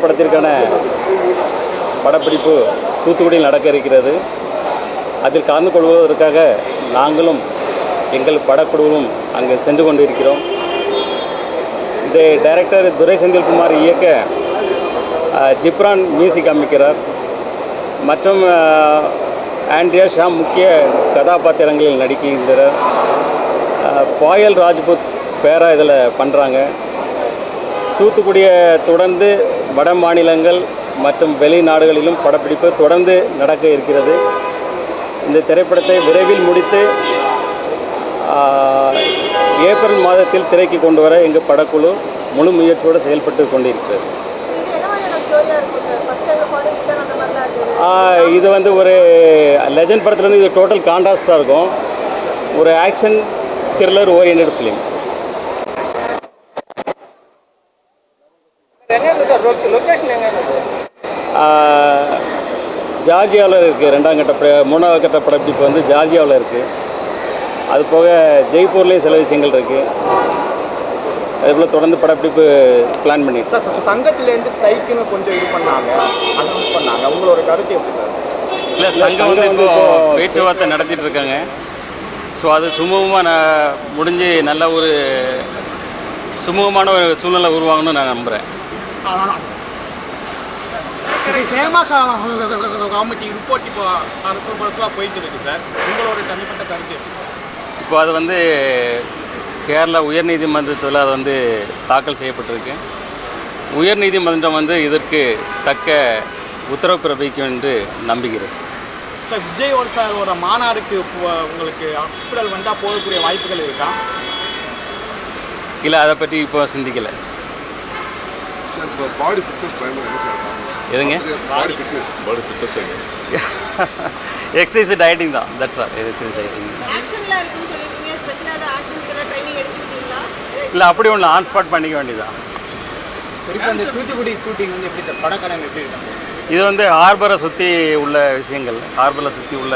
படத்திற்கான படப்பிடிப்பு தூத்துக்குடியில் நடக்க இருக்கிறது. அதில் கலந்து கொள்வதற்காக நாங்களும் எங்கள் படக்குழுவும் அங்கே சென்று கொண்டிருக்கிறோம். இந்த டைரக்டர் துரை செந்தில்குமார் இயக்க ஜிப்ரான் மியூசிக் அமைக்கிறார். மற்றும் ஆண்ட்ரியா ஷாம் முக்கிய கதாபாத்திரங்களில் நடிக்கின்றனர். பாயல் ராஜ்புத் பேரா இதில் பண்ணுறாங்க. தூத்துக்குடியை தொடர்ந்து வட மாநிலங்கள் மற்றும் வெளிநாடுகளிலும் படப்பிடிப்பு தொடர்ந்து நடக்க இருக்கிறது. இந்த திரைப்படத்தை விரைவில் முடித்து ஏப்ரல் மாதத்தில் திரைக்கு கொண்டு வர எங்கள் படக்குழு முழு முயற்சியோடு செயல்பட்டு கொண்டிருக்கிறது. இது ஒரு லெஜண்ட் படத்துலேருந்து இது டோட்டல் கான்ட்ராஸ்டாக இருக்கும். ஒரு ஆக்ஷன் த்ரில்லர் ஓரியன்டட் ஃபிலிம். ஜார்ஜியாவில் இருக்குது. 2ஆம் கட்ட 3ஆவது கட்ட படப்பிடிப்பு ஜார்ஜியாவில் இருக்குது. அது போக ஜெய்ப்பூர்லேயும் சில விஷயங்கள் இருக்குது. அதுபோல் தொடர்ந்து படப்பிடிப்பு பிளான் பண்ணிட்டு சார் சங்கத்திலேருந்து ஸ்ட்ரைக்குன்னு கொஞ்சம் இது பண்ணாங்க, அனௌன்ஸ் பண்ணாங்க. உங்களோட கருத்து எப்படி சார்? இல்லை, சங்கம் இப்போ பேச்சுவார்த்தை நடத்திட்டு இருக்காங்க. ஸோ அது சுமூகமாக முடிஞ்சு நல்ல ஒரு சுமூகமான ஒரு சூழ்நிலை உருவாகணும்னு நான் நம்புகிறேன். கமிட்டி ரிப்போர்ட் இப்போ அரசு போயிட்டு இருக்கு சார். உங்களோட தனிப்பட்ட கருத்து எப்படி சார்? இப்போ அது கேரளா உயர்நீதிமன்றத்தில் அது தாக்கல் செய்யப்பட்டிருக்கு. உயர்நீதிமன்றம் இதற்கு தக்க உத்தரவு பிறப்பிக்கும் என்று நம்புகிறேன். சார் விஜய் சாரோட மாநாடுக்கு உங்களுக்கு அப்புறம் வந்தால் போகக்கூடிய வாய்ப்புகள் இருக்கா? இல்லை, அதை பற்றி இப்போ சிந்திக்கலை. எதுங்க? எக்ஸசைஸ் டயட்டிங் தான். That's all. Exercise dieting. இல்லை, அப்படி ஒன்று ஆன் ஸ்பாட் பண்ணிக்க வேண்டியதான். தூத்துக்குடி ஷூட்டிங் எப்படி சார்? படக்கலம் எப்படி இருக்கு? இது ஹார்பரை சுற்றி உள்ள விஷயங்கள், ஹார்பரை சுற்றி உள்ள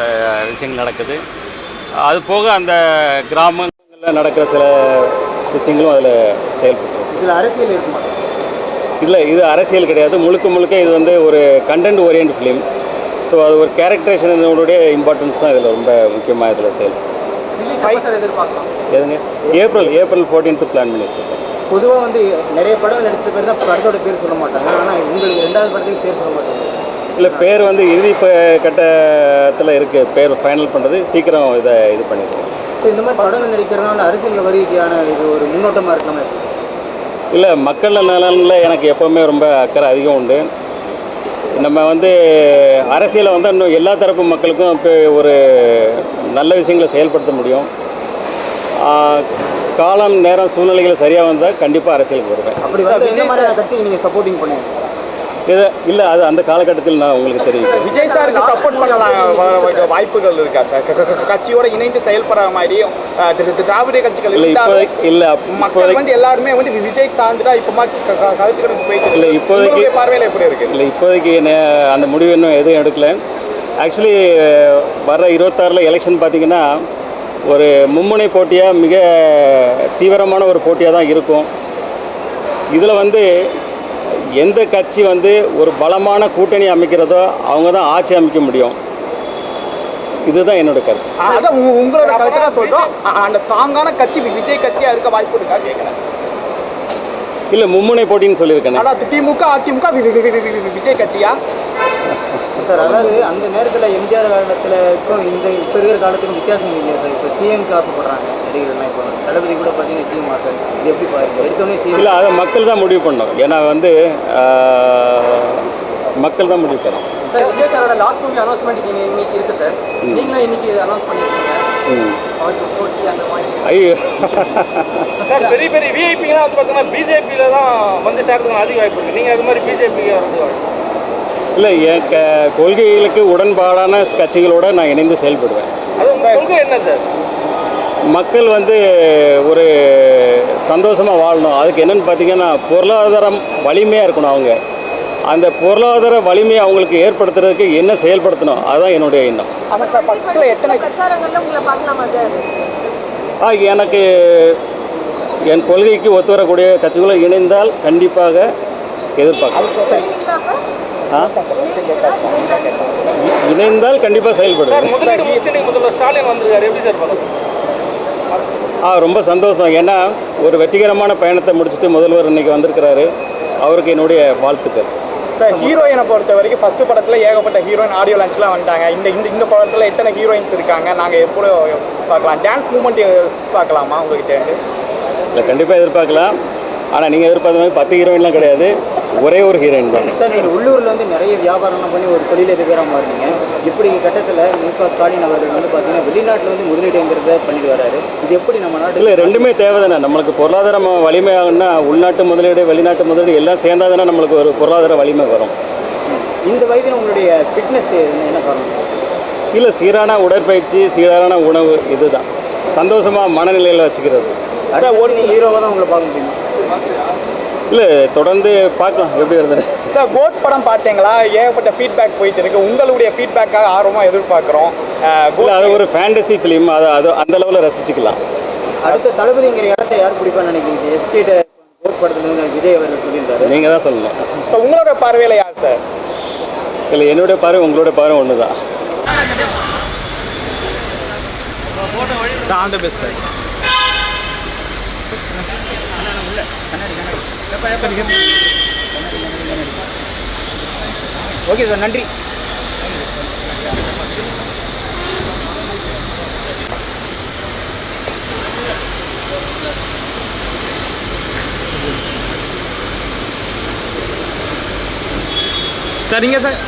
விஷயங்கள் நடக்குது. அது போக அந்த கிராமங்களில் நடக்கிற சில விஷயங்களும் அதில் செயல்பட்டு. இதில் அரசியல் இருக்குமா? இல்லை, இது அரசியல் கிடையாது. முழுக்க முழுக்க இது ஒரு கண்டென்ட் ஓரியன்ட் ஃபிலிம். ஸோ அது ஒரு கேரக்டரைசேஷனுடைய இம்பார்ட்டன்ஸ் தான் இதில் ரொம்ப முக்கியமாக இதில் செயல்படும். எதுங்க? ஏப்ரல் 14 பிளான் பண்ணியிருக்கேன். பொதுவாக நிறைய படம் நடிச்ச பேர் தான் படத்தோட பேர் சொல்ல மாட்டாங்க. ஆனால் உங்களுக்கு 2வது படத்துக்கு பேர் சொல்ல மாட்டாங்க. இல்லை, பேர் இறுதி கட்டத்தில் இருக்குது. பேர் ஃபைனல் பண்ணுறது சீக்கிரம் இது பண்ணியிருக்கோம். ஸோ இந்த மாதிரி படங்கள் நடிக்கிறதுனால அரசியல் வருகைக்கான இது ஒரு முன்னோட்டமாக இருக்கணும். இல்லை, மக்கள் நலனில் எனக்கு எப்போவுமே ரொம்ப அக்கறை அதிகம் உண்டு. நம்ம அரசியலை இன்னும் எல்லா தரப்பு மக்களுக்கும் இப்போ ஒரு நல்ல விஷயங்களை செயல்படுத்த முடியும். காலம் நேரம் சூழ்நிலைகள் சரியாக வந்தால் கண்டிப்பாக அரசியலுக்கு வருவேன். அப்படி கட்சிக்கு நீங்கள் சப்போர்ட்டிங் பண்ணுவீங்க? இல்லை, அது அந்த காலகட்டத்தில் நான் உங்களுக்கு தெரிவிக்கிறேன். விஜய் சாருக்கு சப்போர்ட் பண்ணலாம் வாய்ப்புகள் இருக்கா சார்? கட்சியோட இணைந்து செயல்படுற மாதிரி திராவிட கட்சிகள் இல்லை, மக்கள் எல்லாருமே விஜய் சார்ந்துட்டா இப்போ கருத்துக்களுக்கு போயிட்டு இல்லை. இப்போதைக்கு பார்வையில் எப்படி இருக்கு? இல்லை, இப்போதைக்கு அந்த முடிவு இன்னும் எதுவும் எடுக்கல. ஆக்சுவலி வர 26 எலெக்ஷன் பார்த்திங்கன்னா ஒரு மும்முனை போட்டியாக மிக தீவிரமான ஒரு போட்டியாக தான் இருக்கும். இதில் எந்த கட்சி ஒரு பலமான கூட்டணி அமைக்கிறதோ அவங்க தான் ஆட்சி அமைக்க முடியும். இதுதான் என்னோட கருத்து. அதான் உங்களோட கருத்து தான் சொல்கிறோம். அந்த ஸ்ட்ராங்கான கட்சி விஜய் கட்சியாக இருக்க வாய்ப்பு இருக்கா கேட்குறேன். இல்லை, மும்முனை போட்டின்னு சொல்லியிருக்கேன். ஆனால் திமுக அதிமுக விஜய் கட்சியா சார்? அதாவது அந்த நேரத்தில் எம்ஜிஆர் காலத்துக்கும் இப்போ இருக்கிற காலத்துக்கும் வித்தியாசம் இல்லையா சார்? இப்போ சிஎம்க்கு ஆசைப்படுறாங்க நடிகர்கள்லாம். இப்போ தளபதி கூட பார்த்தீங்கன்னா சிஎம் ஆசை. இது எப்படி பாருங்க? எடுத்தோடனே சிஎம் இல்லை, அதை மக்கள் தான் முடிவு பண்ணணும். ஏன்னா மக்கள் தான் முடிவு பண்ணணும். சார் விஜய் சாரோட லாஸ்ட் மூவி அனௌன்ஸ்மெண்ட் இன்னைக்கு இருக்குது சார். நீங்களும் இன்னைக்கு அனௌன்ஸ் பண்ணியிருக்கீங்க போட்டி அந்த மாதிரி. ஐயோ சார், பெரிய பெரிய விஐபிங்கெலாம் பார்த்தீங்கன்னா பிஜேபியில் தான் சேர்றதுக்கு அதிக வாய்ப்பு இருக்குது. நீங்கள் அது மாதிரி பிஜேபிக்கு வந்து இல்லை, என் கொள்கைகளுக்கு உடன்பாடான கட்சிகளோடு நான் இணைந்து செயல்படுவேன். அது உங்கள் கொள்கை என்ன சார்? மக்கள் ஒரு சந்தோஷமாக வாழணும். அதுக்கு என்னென்னு பார்த்தீங்கன்னா பொருளாதாரம் வலிமையாக இருக்கணும். அவங்க அந்த பொருளாதார வலிமையை அவங்களுக்கு ஏற்படுத்துறதுக்கு என்ன செயல்படுத்தணும், அதுதான் என்னுடைய எண்ணம். எனக்கு என் கொள்கைக்கு ஒத்து வரக்கூடிய கட்சிகளும் இணைந்தால் கண்டிப்பாக எதிர்பார்க்கலாம். இணைந்தால் கண்டிப்பாக செயல்படும். சார் முதலீடு முடிச்சுட்டு முதல்வர் ஸ்டாலின் வந்திருக்காரு, எப்படி சார் பார்க்குறீங்க? ரொம்ப சந்தோஷம். ஏன்னா ஒரு வெற்றிகரமான பயணத்தை முடிச்சுட்டு முதல்வர் இன்னைக்கு வந்திருக்கிறாரு. அவருக்கு என்னுடைய வாழ்த்துக்கள். சார் ஹீரோயினை பொறுத்த வரைக்கும் ஃபஸ்ட்டு படத்தில் ஏகப்பட்ட ஹீரோயின் ஆடியோ லான்ச்லாம் வந்துட்டாங்க. இந்த படத்தில் எத்தனை ஹீரோயின்ஸ் இருக்காங்க, நாங்கள் எப்போ பார்க்கலாம்? டான்ஸ் மூமெண்ட் பார்க்கலாமா உங்ககிட்ட? இல்லை, கண்டிப்பாக எதிர்பார்க்கலாம். ஆனால் நீங்கள் எதிர்பார்த்த மாதிரி 10 ஹீரோயின்லாம் கிடையாது, ஒரே ஒரு ஹீரோயின் தான். சார் நீங்கள் உள்ளூரில் வந்து நிறைய வியாபாரம்லாம் பண்ணி ஒரு தொழிலதிபராக மாறினீங்க. இப்படி கட்டத்தில் முக ஸ்டாலின் அவர்கள் வந்து பார்த்தீங்கன்னா வெளிநாட்டில் வந்து முதலீடுங்கிறத பண்ணிட்டு வராரு. இது எப்படி நம்ம நாட்டில்? இல்லை, ரெண்டுமே தேவை தானே. நம்மளுக்கு பொருளாதார வலிமையாகணும்னா உள்நாட்டு முதலீடு வெளிநாட்டு முதலீடு எல்லாம் சேர்ந்தா தானே நம்மளுக்கு ஒரு பொருளாதார வலிமை வரும். இந்த வயதில் உங்களுடைய ஃபிட்னஸ் என்ன காரணம்? இல்லை, சீரான உடற்பயிற்சி, சீரான உணவு, இதுதான் சந்தோஷமாக மனநிலையில் வச்சுக்கிறது. சார் ஒரு ஹீரோவாக தான் உங்களை பார்க்க முடியுமா? இல்லை, தொடர்ந்து பார்க்கலாம் எப்படி வருதுன்னு. சார் கோட் படம் பார்த்தீங்களா? ஏகப்பட்ட ஃபீட்பேக் போயிட்டு இருக்கு. உங்களுடைய ஃபீட்பேக்காக ஆர்வமாக எதிர்பார்க்குறோம். இல்லை, அது ஒரு ஃபேண்டசி ஃபிலிம், அது அந்த லெவலில் ரசிச்சுக்கலாம். அடுத்த தளபதிங்கிற இடத்த யார் பிடிப்பான்னு நினைக்கிறீங்க? எஸ்டேட் கோட் படத்துல விஜய் அவர்கள் சொல்லியிருந்தாரு. நீங்கள் தான் சொல்லணும். இப்போ உங்களோட பார்வையில் யார் சார்? இல்லை, என்னுடைய பார்வை உங்களோட பார்வை ஒன்று தான். All the best sir. Okay sir, நன்றி. சரிங்க சார்.